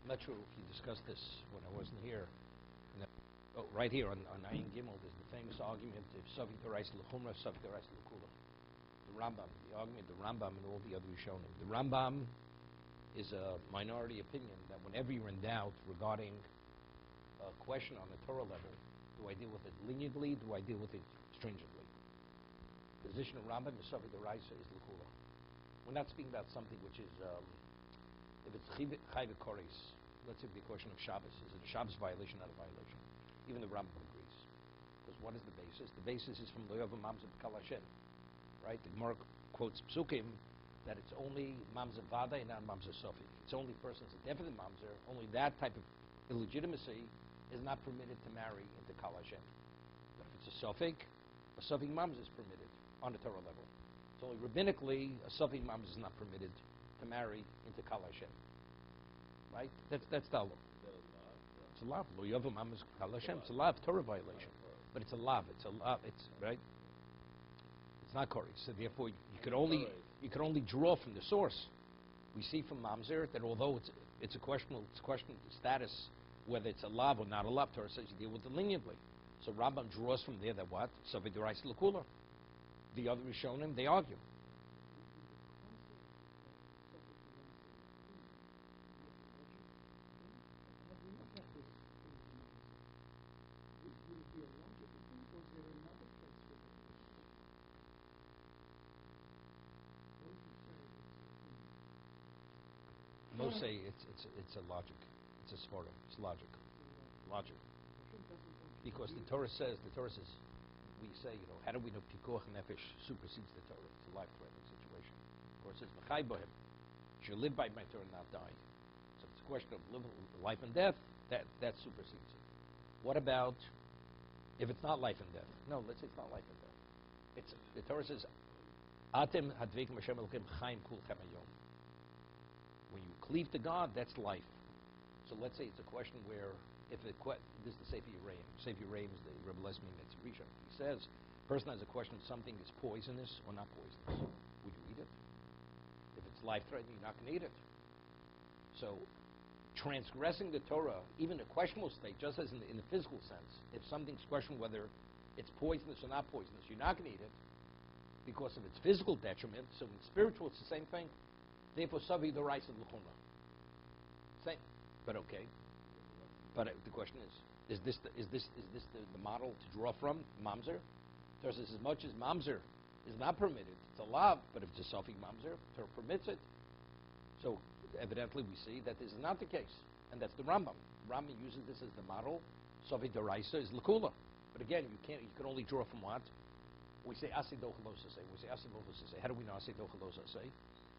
I'm not sure if you discussed this when I wasn't here. Oh, right here on Ayin Gimel, there's the famous argument if Savi Derais L'Chumra, Savi Derais L'Kula. The Rambam, the argument, the Rambam and all the other Rishonim. The Rambam is a minority opinion that whenever you're in doubt regarding a question on the Torah level, do I deal with it leniently, do I deal with it stringently? The position of Rambam is Savi Derais is L'Kula. We're not speaking about something which is, if it's Chayve Koris, let's say the question of Shabbos, is it a Shabbos violation, not a violation? Even the Rambam agrees. Because what is the basis? The basis is from Loyov Mamzer Kalashem. Right? The Gemara quotes Psukim that it's only Mamzer Vada and not Mamzer Sofi. It's only persons a definite Mamzer, only that type of illegitimacy is not permitted to marry into Kalashem. But if it's a Sofik Mamzer is permitted on the Torah level. It's only rabbinically, a Sofik Mamzer is not permitted to marry into Kalashem. Right? That's the law. It's a lav. Lo yavam amas kal Hashem. It's a lav, Torah violation. But it's a lav. It's a lav. It's right. It's not Kori. So therefore, you could only draw from the source. We see from Mamzer that although it's a question of status, whether it's a lav or not a lav, Torah says you deal with it leniently. So Rambam draws from there that what? Savi Derais L'Kula. The other Rishonim, they argue. Most say it's a logic. It's a svara. It's logic. Because the Torah says, we say, how do we know pikuach nefesh supersedes the Torah? It's a life-threatening situation. The Torah says, M'chai bohem, shall live by my Torah and not die. So it's a question of life and death, that supersedes it. What about if it's not life and death? No, let's say it's not life and death. The Torah says, Atem hadveikim Hashem Elokim chaim kulchem hayom. When you cleave to God, that's life. So let's say it's a question where, this is the Sefer Yereim. Sefer Yereim is the Rebbe Lesmine that's Rishon. He says, a person has a question if something is poisonous or not poisonous. Would you eat it? If it's life-threatening, you're not going to eat it. So, transgressing the Torah, even a questionable state, just as in the physical sense, if something's questioned whether it's poisonous or not poisonous, you're not going to eat it because of its physical detriment. So in spiritual, it's the same thing. Therefore, Savi Derais L'Chumra. Same, but okay. But the question is this the model to draw from Mamzer? Torah says as much as Mamzer is not permitted, it's a lav, but if it's a Sofik Mamzer, Torah permits it. So evidently we see that this is not the case, and that's the Rambam. Rambam uses this as the model. Savi Derais is L'Kula. But again, you can only draw from what? We say Aseh Dochelos Aseh. We say Aseh Dochelos Aseh. How do we know Aseh Dochelos Aseh?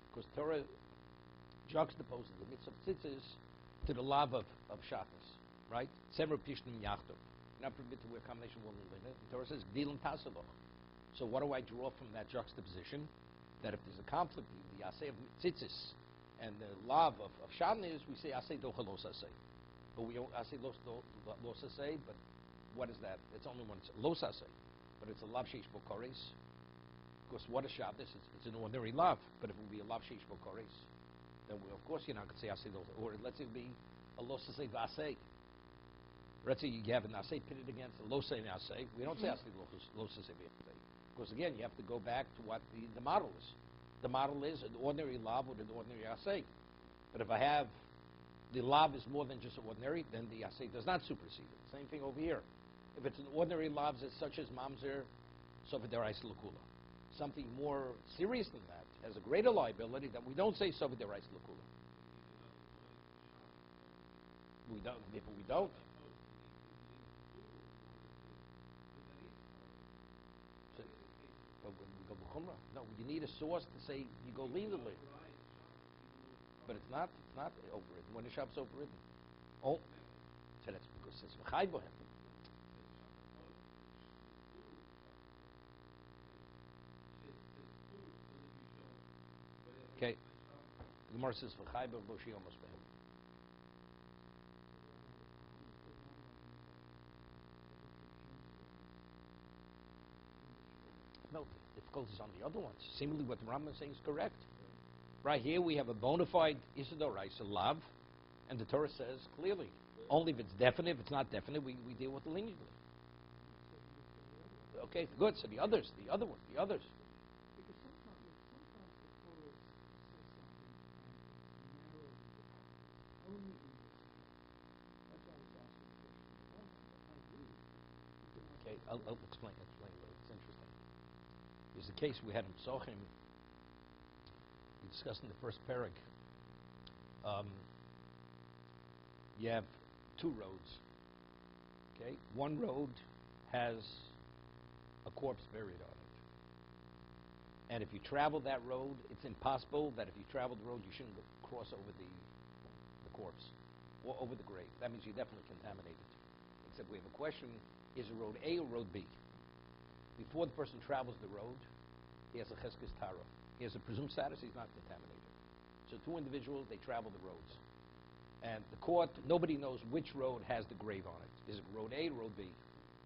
Because Torah juxtaposes the mitzvah of tzitzis to the lav of shatnez, right? Semer pishnim yachto. You're not permitted to wear combination wool and linen. The Torah says gdilim tasaloch. So what do I draw from that juxtaposition? That if there's a conflict between the aseh of tzitzis and the lav of shatnez, we say aseh dochelos aseh. But we don't aseh los aseh. But what is that? It's only when it's los aseh. But it's a lav sheish bokoris. Because what is Shabbos? It's an ordinary lav. But if it would be a lav sheish bokoris, then of course you're not going to say aseh los. Or let's say it would be a los aseh v'aseh. Let's say you have an aseh pitted against a los aseh. We don't say aseh los aseh v'aseh. Because again, you have to go back to what the model is. The model is an ordinary lav with an ordinary aseh. But if I have the lav is more than just ordinary, then the aseh does not supersede it. Same thing over here. If it's an ordinary lav such as mamzer, Savi Derais L'Kula. Something more serious than that has a greater liability, then we don't say Savi Derais L'Kula. We don't. If we don't. So, we go b'chumrah. No, you need a source to say you go leniently. But it's not overridden. When the Shabbos overridden. Oh, so that's because it's v'chai bohem. Okay. The Gemara says v'chai b'voshi almost behem. No, the difficulty is on the other ones. Seemingly what the Rambam is saying is correct. Right here we have a bona fide Isidor Raisa lav, And the Torah says clearly, only if it's definite. If it's not definite, we deal with it leniently. Okay, good. So the others. Because sometimes the Torah says something and narrows it down. Only in this case. That's why I was asking the question beforehand. I agree. Okay, I'll explain a little. It's interesting. There's a case we had in Psochim. We discussed in the first parak. You have two roads. Okay, one road has a corpse buried on it. And if you travel that road, it's impossible that if you travel the road, you shouldn't cross over the corpse or over the grave. That means you're definitely contaminated. Except we have a question, is it road A or road B? Before the person travels the road, he has a cheskes tara. He has a presumed status, he's not contaminated. So two individuals, they travel the roads. And the court, nobody knows which road has the grave on it. Is it road A or road B?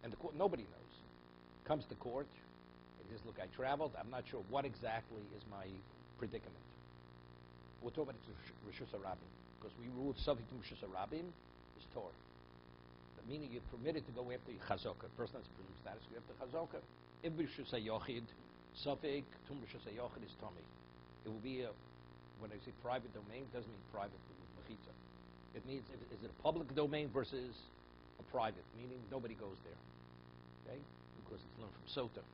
And the court, nobody knows. Comes to court, and says, look, I traveled, I'm not sure what exactly is my predicament. We're talking about Rishus HaRabim, because we ruled subject to Rishus HaRabim is Torah. That meaning you're permitted to go after Chazokah. Person has presumed status, go after Chazokah. If Rishus HaYochid, Safek, Tum Rishus HaYochid is Tommy. It will be when I say private domain, it doesn't mean private with Mechitza. It means, is it a public domain versus a private, meaning nobody goes there. Okay? Because it's learned from Sota.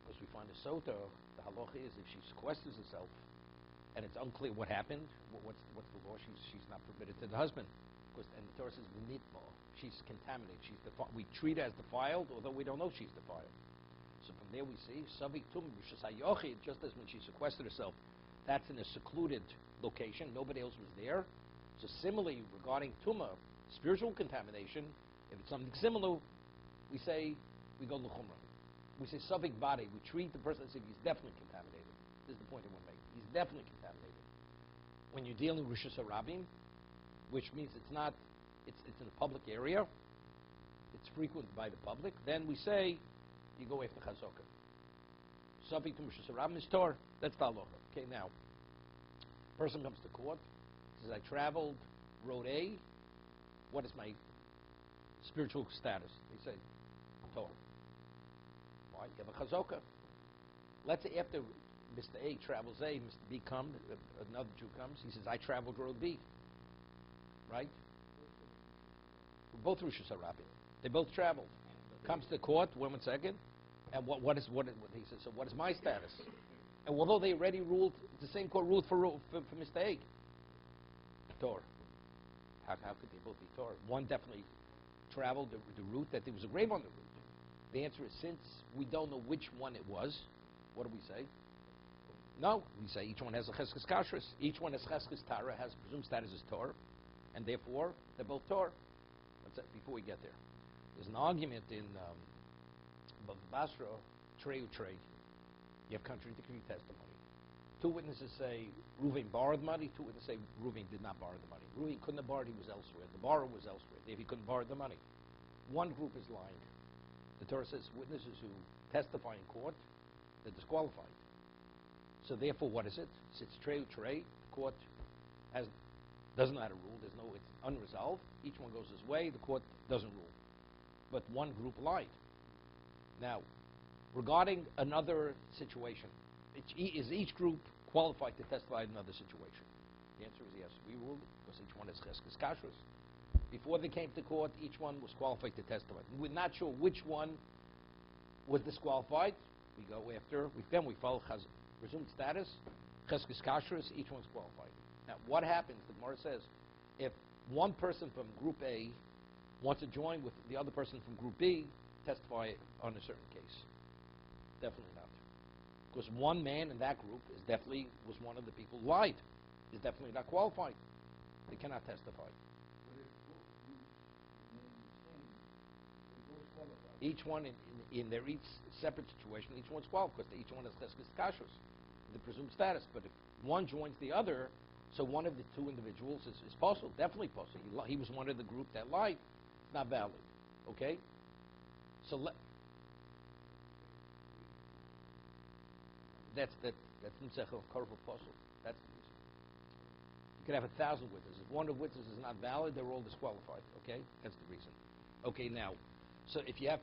Because we find a Sota, the halacha is if she sequesters herself, and it's unclear what happened, what's the law, she's not permitted to the husband. Because, and the Torah says, she's contaminated, we treat her as defiled, although we don't know she's defiled. So from there we see, Savik Tum, just as when she sequestered herself, that's in a secluded location, nobody else was there. So similarly, regarding Tumah, spiritual contamination, if it's something similar, we say, we go l'chumrah. We say Savik Bari, we treat the person as if he's definitely contaminated. This is the point I want to make. He's definitely contaminated. When you're dealing with Rishus HaRabim, which means it's in a public area, it's frequented by the public, then we say, you go after Chazokah. Savik to Rishus HaRabim is Torah. That's the halacha. Okay, now, person comes to court, says, I traveled road A, what is my spiritual status? They say, Torah. Why? You have a Chazokah. Let's say after Mr. A travels A, Mr. B comes, another Jew comes, he says, I traveled road B. Right? Both Rishus HaRabim. They both traveled. Comes to court, wait 1 second, and what he says, so what is my status? And although they already ruled, the same court ruled for Mr. A. Torah. How could they both be Torah? One definitely traveled the route that there was a grave on the route. The answer is, since we don't know which one it was, what do we say? No, we say each one has a cheskes kashrus. Each one has cheskes tara, has presumed status as Torah, and therefore they're both Torah. Before we get there, there's an argument in Basra, trey. You have contradictory testimony. Two witnesses say Reuven borrowed money. Two witnesses say Reuven did not borrow the money. Reuven couldn't have borrowed; he was elsewhere. The borrower was elsewhere. If he couldn't borrow the money, one group is lying. The Torah says witnesses who testify in court, they're disqualified. So therefore, what is it? It's trey. The court doesn't know how to rule. It's unresolved. Each one goes his way. The court doesn't rule. But one group lied. Now, regarding another situation, is each group qualified to testify in another situation? The answer is yes. We ruled because each one has cheskes kashrus. Before they came to court, each one was qualified to testify. We're not sure which one was disqualified. We go after. Then we follow presumed status, cheskes kashrus. Each one's qualified. Now, what happens? The Gemara says, if one person from Group A wants to join with the other person from Group B, testify on a certain case. Definitely not. Because one man in that group was one of the people who lied. Is definitely not qualified. They cannot testify. But if both groups remain the same, they're both qualified. Each one in their each separate situation, each one's qualified because each one has cheskes kashrus, the presumed status. But if one joins the other, so one of the two individuals is possible, definitely possible. He was one of the group that lied. It's not valid. Okay? So that's Mitzvah Korv Apostle. That's the reason. You could have 1,000 witnesses. If one of the witnesses is not valid, they're all disqualified. Okay, that's the reason. Okay, now, so if you have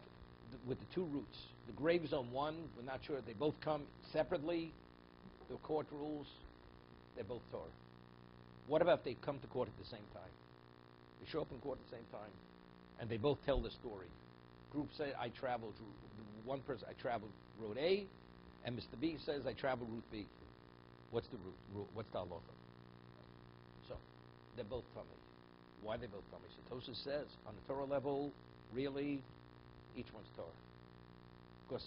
with the two routes, the grave is on one. We're not sure they both come separately. The court rules they're both Torah. What about if they come to court at the same time? They show up in court at the same time, and they both tell the story. Group say I traveled. One person I traveled route A, and Mr. B says I traveled route B. What's the route? What's the halacha? So they're both tummy. Why are they both tummy? So Tosfos says on the Torah level, really, each one's Torah, because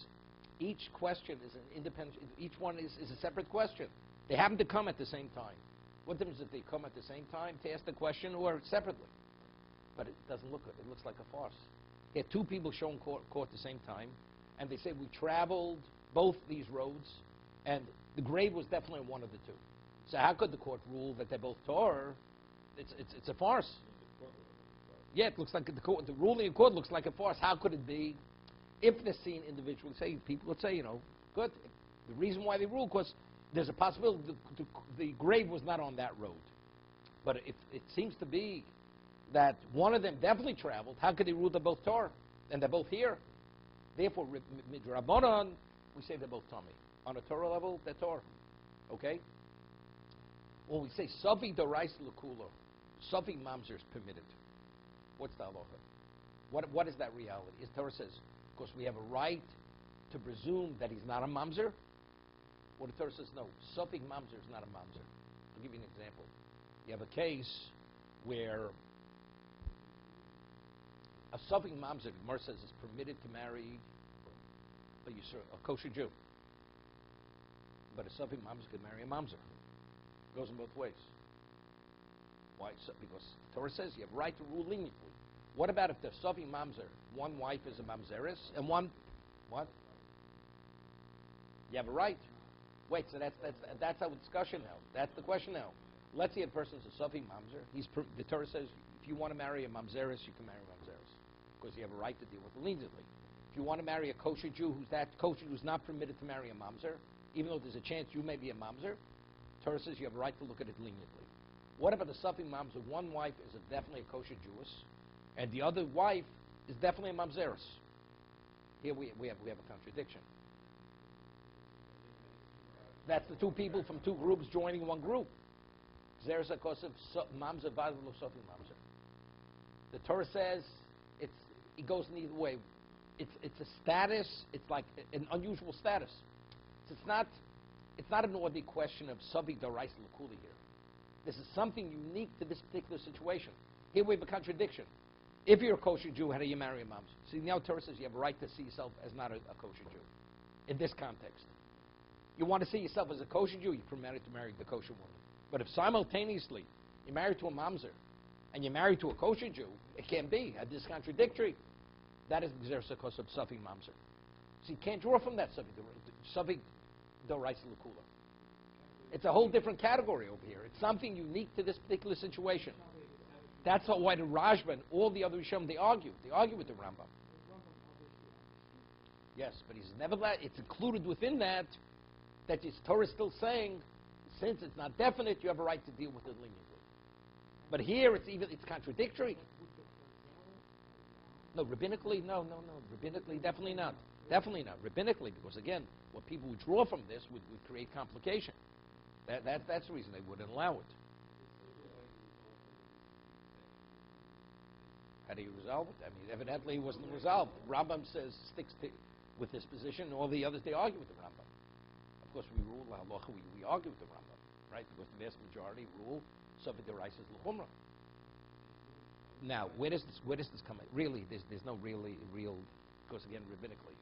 each question is an independent. Each one is a separate question. They happen to come at the same time. What difference if they come at the same time to ask the question or separately? But it doesn't look good. It looks like a farce. You have two people shown court at the same time, and they say we traveled both these roads, and the grave was definitely on one of the two. So how could the court rule that they're both Torah? It's a farce. Yeah, it looks like the ruling in court looks like a farce. How could it be? If they're seen individually, say people would say, good. The reason why they rule, because there's a possibility the grave was not on that road. But if it seems to be that one of them definitely traveled, how could they rule they're both Torah? And they're both here. Therefore, midrabanan, we say they're both Tommy. On a Torah level, they're Torah. Okay? When we say Safi Dorais Lukulo, Safi Mamzer is permitted. What's the halacha? What is that reality? As Torah says, because we have a right to presume that he's not a mamzer. Or the Torah says, no, Safi Mamzer is not a mamzer. I'll give you an example. You have a case where a Safi Mamzer, Gemara says, is permitted to marry a kosher Jew. But a Safi Mamzer could marry a mamzer. It goes in both ways. Why? Because the Torah says you have a right to rule leniently. What about if the Safi Mamzer, one wife is a mamzeris, and one, what? You have a right. Wait, so that's our discussion now. That's the question now. Let's say a person's a Safi Mamzer. The Torah says if you want to marry a mamzeris, you can marry a mamzeris, because you have a right to deal with it leniently. If you want to marry a kosher Jew who's not permitted to marry a mamzer, even though there's a chance you may be a mamzer, Torah says you have a right to look at it leniently. What about the Safi Mamzer? One wife is definitely a kosher Jewess, and the other wife is definitely a mamzeris. Here we have a contradiction. That's the two people from two groups joining one group. Zeres HaKosef Mamzer Vadlo Safi Mamzer. The Torah says it goes in either way. It's a status. It's like an unusual status. It's not an ordinary question of Savi Dorais L'Kuli here. This is something unique to this particular situation. Here we have a contradiction. If you're a kosher Jew, how do you marry a mamzer? See, now Torah says you have a right to see yourself as not a kosher Jew. In this context. You want to see yourself as a kosher Jew, you're permitted to marry the kosher woman. But if simultaneously you're married to a mamzer and you're married to a kosher Jew, it can't be. This is contradictory. That is the Xeris of Safi Mamzer. So you can't draw from that Safi Dorais L'Kula. It's a whole different category over here. It's something unique to this particular situation. That's why the Rajba and all the other Rishon, they argue. They argue with the Rambam. Yes, but he's nevertheless, it's included within that his Torah is still saying, since it's not definite, you have a right to deal with it leniently. But here it's contradictory. No, rabbinically, no. Rabbinically, definitely not. Definitely not. Rabbinically, because again, what people would draw from this would create complication. That's the reason they wouldn't allow it. How do you resolve it? I mean, evidently it wasn't resolved. Rambam says sticks with his position, and all the others, they argue with the Rambam. Of course, we rule halacha, we argue with the Rambam, right? Because the vast majority rule Safi Dorais L'Chumra. Now, where does this come in? Really, there's no real, because again, rabbinically,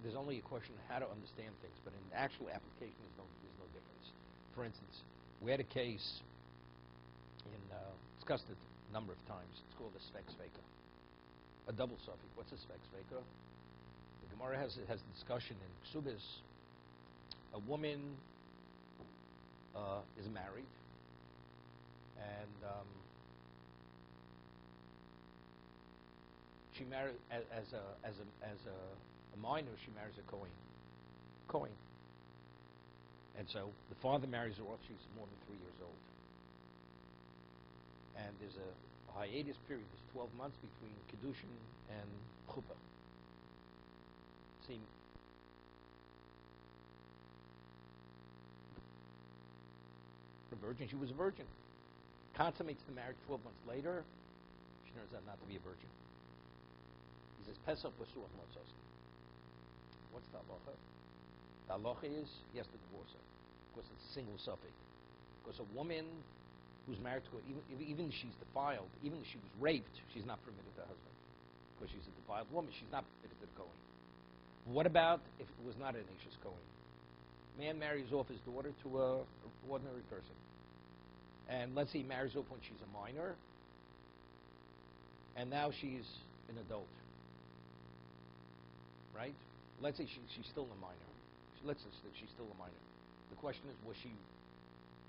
there's only a question of how to understand things, but in actual application, there's no difference. For instance, we had a case discussed it a number of times. It's called a Svek Sveka, a double Safi. What's a Svek Sveka? The Gemara has a discussion in Ksubis. A woman is married, and she married as a minor. She marries a Kohen, And so the father marries her off. She's more than 3 years old. And there's a hiatus period. There's 12 months between kiddushin and chuppah. See, a virgin. She was a virgin. Consummates the marriage 12 months later. She turns out not to be a virgin. He says, Pesach Basuach Motzos. What's the halacha? The halacha is he has to divorce her. Because it's a single suffix. Because a woman who's married to her, even if she's defiled, even if she was raped, she's not permitted to her husband. Because she's a defiled woman, she's not permitted to the Kohen. What about if it was not an Ashes Kohen? Man marries off his daughter to an ordinary person. And let's say he marries off when she's a minor, and now she's an adult. Right? Let's say she's still a minor. Let's say she's still a minor. The question is, was she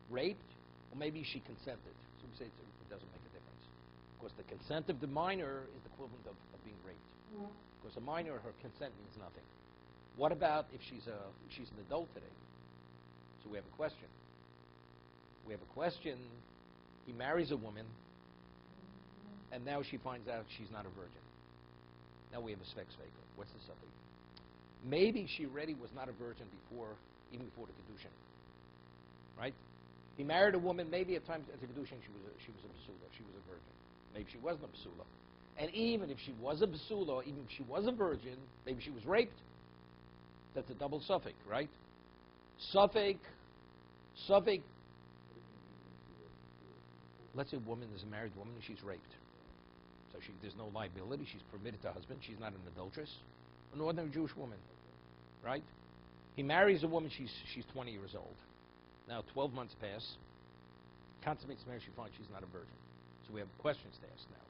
raped, or maybe she consented? So we say it doesn't make a difference. Because the consent of the minor is the equivalent of being raped. Because a minor, her consent means nothing. What about if she's an adult today? So we have a question. He marries a woman, and now she finds out she's not a virgin. Now we have a svek sveka. What's the subject? Maybe she already was not a virgin even before the kiddushin. Right? He married a woman. Maybe at times at the kiddushin she was a basula. She was a virgin. Maybe she wasn't a basula. And even if she was a basula, even if she was a virgin, maybe she was raped. That's a double suffix, right? Suffix. Let's say a woman is a married woman and she's raped. So there's no liability. She's permitted to husband. She's not an adulteress. An ordinary Jewish woman, right? He marries a woman. She's 20 years old. Now 12 months pass. Consummates marriage. She finds she's not a virgin. So we have questions to ask now.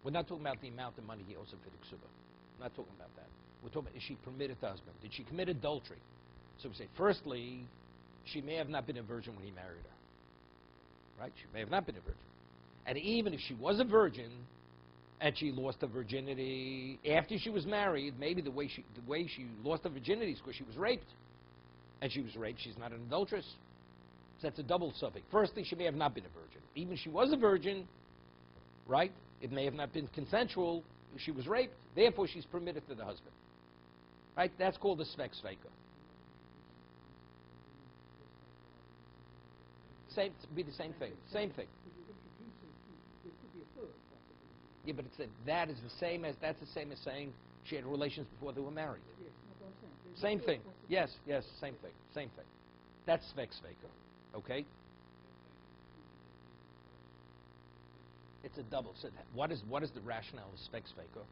We're not talking about the amount of money he owes him for the ksuba. We're not talking about that. We're talking about, is she permitted to husband? Did she commit adultery? So we say, firstly, she may have not been a virgin when he married her. Right? She may have not been a virgin. And even if she was a virgin, and she lost her virginity after she was married, maybe the way she lost her virginity is because she was raped. And she was raped, she's not an adulteress. So that's a double suffix. Firstly, she may have not been a virgin. Even if she was a virgin, right, it may have not been consensual. She was raped. Therefore, she's permitted to the husband. Right? That's called a svek sveka. Be the same thing. Same thing. Yeah, but that's the same as saying she had relations before they were married. Same thing. Yes, same thing. That's svek sveka. Okay? It's a double. So what is the rationale of svek sveka?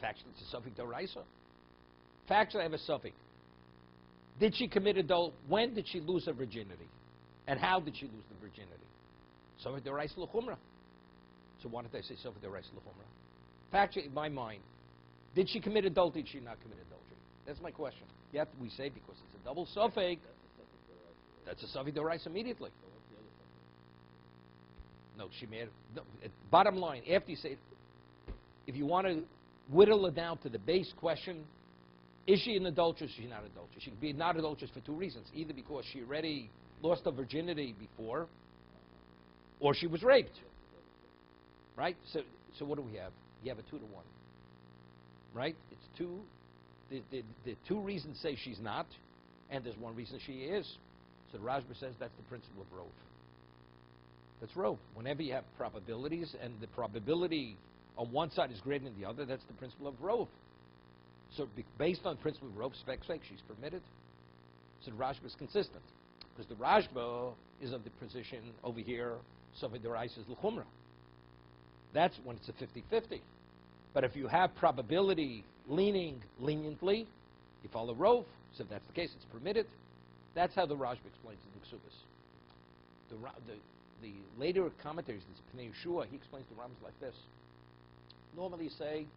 Factually, it's a suffix d'oraisa. Factually, I have a suffix. Did she commit adult? When did she lose her virginity? And how did she lose the virginity? Suffix d'oraisa l'chumra. So why did I say suffix d'oraisa l'chumra? Factually, in my mind, did she commit adultery? Did she not commit adultery? That's my question. Yet we say because it's a double suffix. That's a suffix d'oraisa immediately. No, she made it. No, bottom line, after you say, if you want to whittle it down to the base question, is she an adulteress or is she not an adulteress? She can be not adulteress for two reasons. Either because she already lost her virginity before, or she was raped. Right? So what do we have? You have a 2-to-1. Right? It's two. The two reasons say she's not, and there's one reason she is. So the Rashba says that's the principle of Rove. That's Rove. Whenever you have probabilities, and the probability on one side is greater than the other, that's the principle of Rove. So based on the principle of Rove, spec, she's permitted. So the Rashba is consistent. Because the Rashba is of the position over here, Sofi Derais is L'chumra. That's when it's a 50-50. But if you have probability leaning leniently, you follow Rove. So if that's the case, it's permitted. That's how the Rashba explains the Ksubas. The later commentaries, this Pnei Yeshua, he explains the Rambam like this. Normally you say,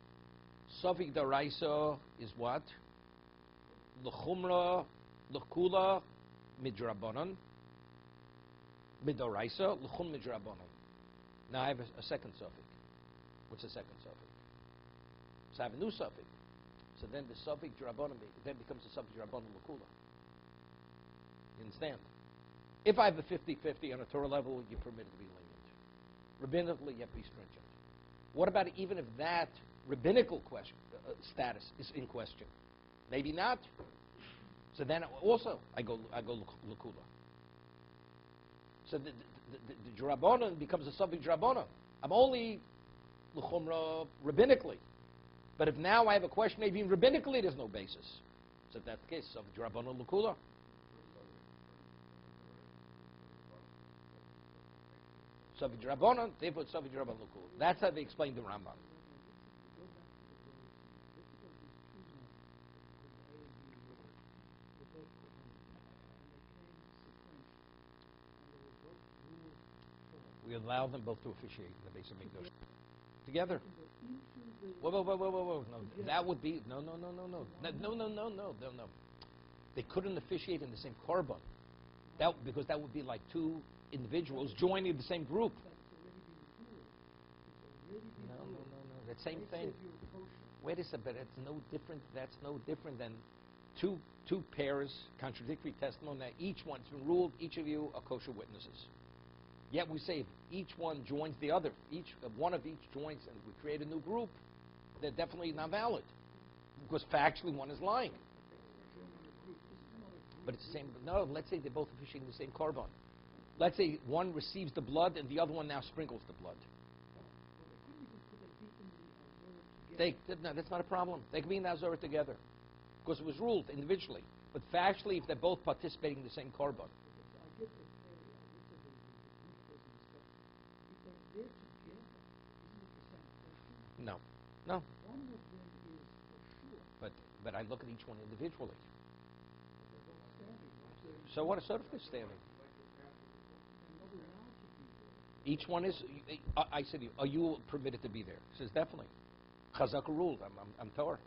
Sofik Daraisa is what? L'chumra, l'kula, midrabanan. Midoraisa, l'chum midrabanan. Now I have a second suffix. What's the second suffix? So I have a new suffix. So then the suffix drabanan then becomes the suffix drabanan l'kula. You understand? If I have a 50-50 on a Torah level, you're permitted to be lenient. Rabbinically, you have to be stringent. What about even if that rabbinical question, status is in question? Maybe not. So then also I go Lakula. So the Drabonon becomes a Savi Drabonon. I'm only L'chumra rabbinically. But if now I have a question, maybe even rabbinically there's no basis. So if that's the case, Savi Drabonon Lakula. Savi Drabonon, therefore Savi Drabonon Lakula. That's how they explain the Rambam. We allow them both to officiate in the base of Mikdash together. Whoa. No, that would be no. They couldn't officiate in the same korban. Because that would be like two individuals joining the same group. No. That same thing. Wait a second, but it's no different. That's no different than two pairs, contradictory testimony. Now each one's been ruled. Each of you are kosher witnesses. Yet we say if each one joins the other, one of each joins, and we create a new group, they're definitely not valid. Because factually one is lying. But it's the same. No, let's say they're both officiating the same korban. Let's say one receives the blood and the other one now sprinkles the blood. No, that's not a problem. They can be in the Azorah together. Because it was ruled individually. But factually, if they're both participating in the same korban. No. But I look at each one individually. So what? So if they're standing. Each one is. I said, are you permitted to be there? He says definitely. Chazaka ruled. I'm Torah.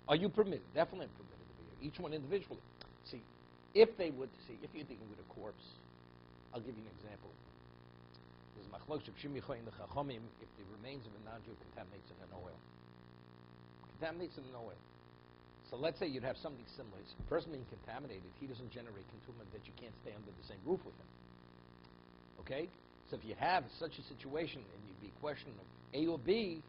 Are you permitted? Definitely, I'm permitted to be here. Each one individually. See, if you're dealing with a corpse, I'll give you an example. There's machlokes of Shimicha in the Chachamim if the remains of a non-Jew contaminates in an oil. So let's say you'd have something similar. So a person being contaminated, he doesn't generate contumah that you can't stay under the same roof with him. Okay? So if you have such a situation and you'd be questioning of A or B,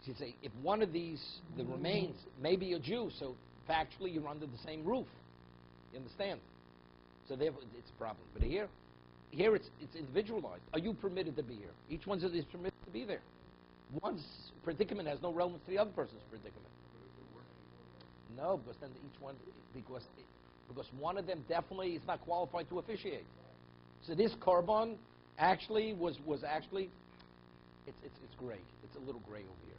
you'd say, if one of these, the remains, may be a Jew, so factually you're under the same roof. You understand? So therefore it's a problem. But here it's individualized. Are you permitted to be here? Each one is permitted to be there. One's predicament has no relevance to the other person's predicament. No, because then because one of them definitely is not qualified to officiate. So this korban actually was actually it's gray. It's a little gray over here.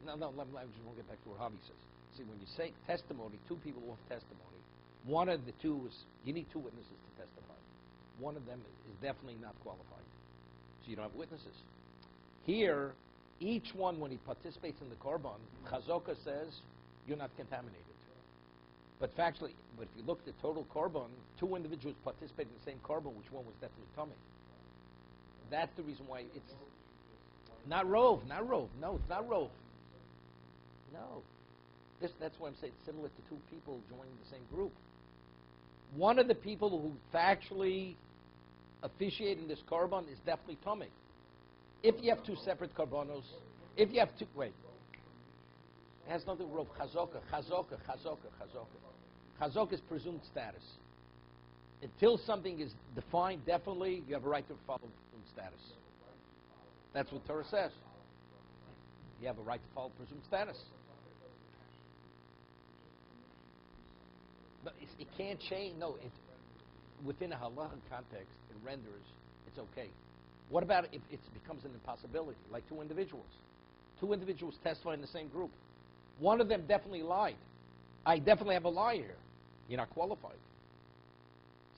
No, I just want to get back to what Javi says. See, when you say testimony, two people will have testimony. One of the two is you need two witnesses to testify. One of them is definitely not qualified. So you don't have witnesses. Here, each one, when he participates in the korban, Chazaka says, you're not contaminated. But factually, if you look at the total korban, two individuals participated in the same korban, which one was definitely tummy. That's the reason why it's not rove. No, it's not rove. No. That's why I'm saying it's similar to two people joining the same group. One of the people who factually officiate in this korban is definitely tummy. If you have two separate korbanos, it has nothing to do with chazaka. Chazaka is presumed status. Until something is defined definitely, you have a right to follow presumed status. That's what Torah says. You have a right to follow presumed status. But it can't change. No, within a halachic context, it renders, it's okay. What about if it becomes an impossibility, like two individuals? Two individuals testify in the same group. One of them definitely lied. I definitely have a lie here. You're not qualified.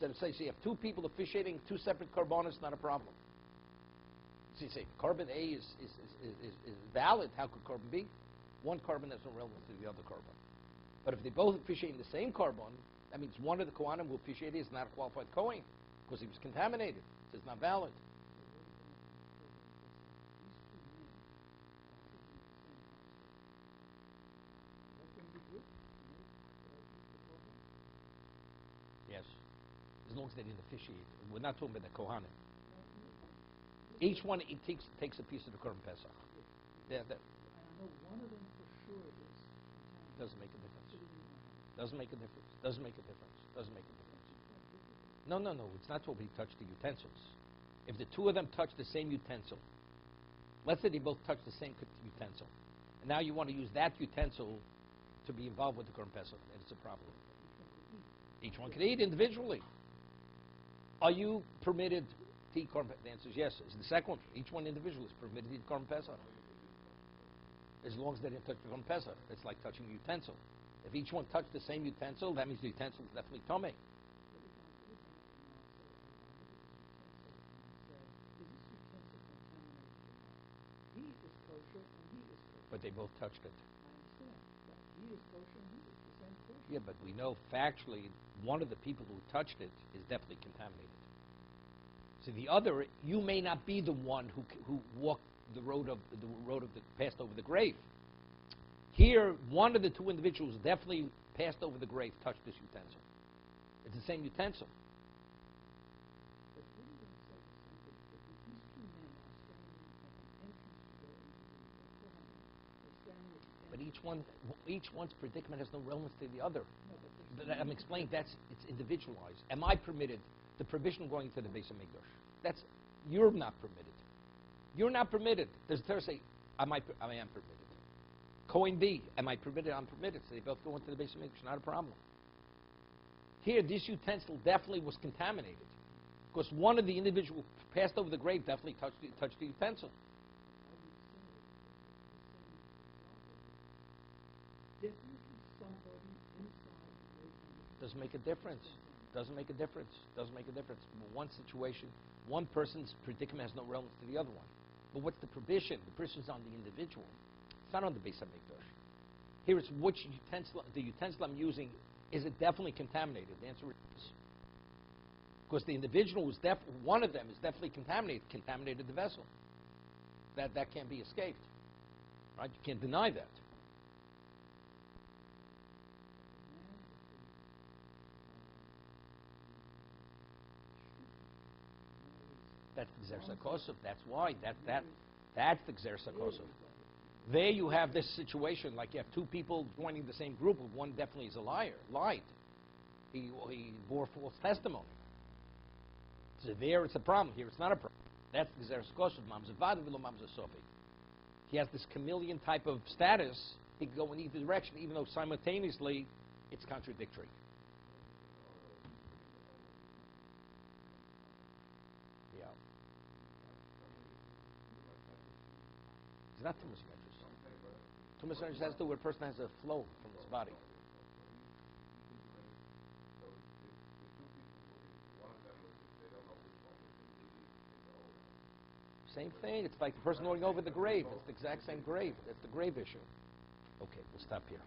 So you have two people officiating two separate korbanos, not a problem. So you say, korban A is valid. How could korban B? One korban has no relevance to the other korban. But if they both officiate in the same korban, that means one of the kohanim who officiated is not a qualified kohen because he was contaminated. So it's not valid. Yes. long as they didn't officiate. We're not talking about the Kohanim. Each one takes a piece of the Korban Pesach. Yeah, I know one of them for sure is doesn't make a difference. Doesn't make a difference. Doesn't make a difference. Doesn't make a difference. No. It's not what we touch the utensils. If the two of them touch the same utensil, let's say they both touch the same utensil, and now you want to use that utensil to be involved with the Korban Pesach, and it's a problem. Each one can eat individually. Are you permitted to eat Korban Pesach? The answer is yes. Is the second one. Each one individually is permitted to eat Korban Pesach. As long as they didn't touch the Korban Pesach. It's like touching a utensil. If each one touched the same utensil, that means the utensil is definitely tummy. But they both touched it. I understand. But he is kosher and he is the same kosher. Yeah, but we know factually one of the people who touched it is definitely contaminated. So the other, you may not be the one who walked the road of the passed over the grave. Here, one of the two individuals definitely passed over the grave, touched this utensil. It's the same utensil. But wouldn't it say the same thing? If these two men are standing at the entrance to go into the Kohanim, they're standing at the entrance. But each one's predicament has no relevance to the other. No, But I'm explaining it's individualized. Am I permitted the provision going to the Beis Hamikdash? You're not permitted. You're not permitted. There's Thursday. I am permitted. Coin B. Am I permitted? I'm permitted. So they both go into the Beis Hamikdash. Not a problem. Here, this utensil definitely was contaminated because one of the individuals passed over the grave definitely touched the utensil. Definitely somebody inside the grave Doesn't make a difference. Doesn't make a difference. Doesn't make a difference. In one situation, one person's predicament has no relevance to the other one. But what's the provision? The provision's on the individual. It's not on the Beis Hamikdash. Here it's which utensil, the utensil I'm using, is it definitely contaminated? The answer is because the individual was one of them is definitely contaminated the vessel. That can't be escaped. Right? You can't deny that. That's the Gzer Sakosov. That's why. That's the Gzer Sakosov. There you have this situation, like you have two people joining the same group, one definitely is a liar, lied. He bore false testimony. So there it's a problem. Here it's not a problem. That's the Gzer Sakosov. Mamzavad v'lo mamzasofi. He has this chameleon type of status. He can go in either direction, even though simultaneously it's contradictory. Yeah. It's not Tumas Medrash. Tumas Medrash has to do where a person has a flow from his body. Same thing. It's like the person going over the grave. It's the exact same grave. It's the grave issue. Okay, we'll stop here.